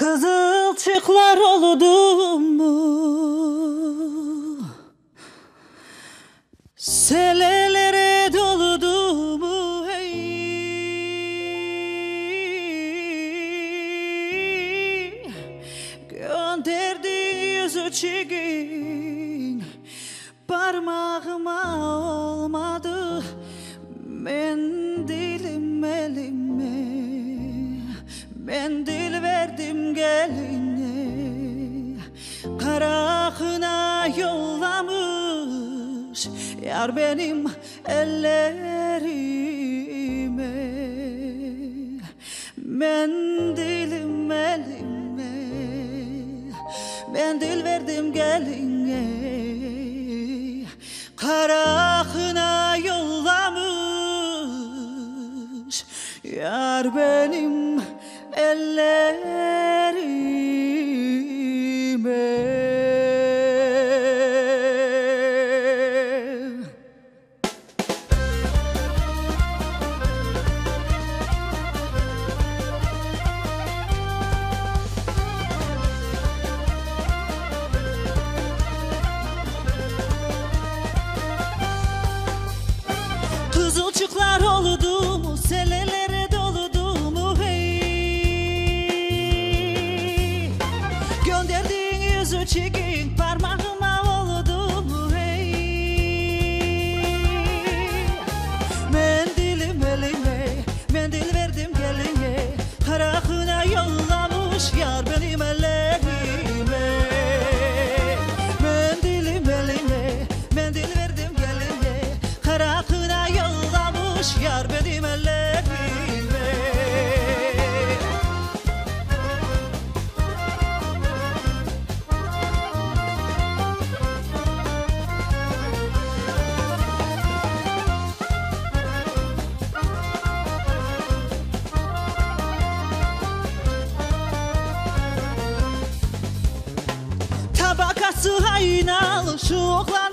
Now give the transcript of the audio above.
Kızılcıklar oldu mu? Selelere doludu mu? Hey, gönderdi yüzü çiğin, parmağıma olmadı mendilim elime. Mendil verdim geline, kara kına yollamış yar benim ellerime. Mendilim elime, mendil verdim geline, kara kına yollamış yar benim ellerime. Kızılcıklar oldu mu? Selelere doludu mu? Hey, gönderdiğin yüzü çiğin, parmağıma oldu mu? Hey, mendilim elime, mendil verdim geline, kara kına yollamış yar benim ellerime. Mendilim elime, mendil verdim geline, kara kına yollamış yar benim ellerime. Tabakası aynalı şu oğlan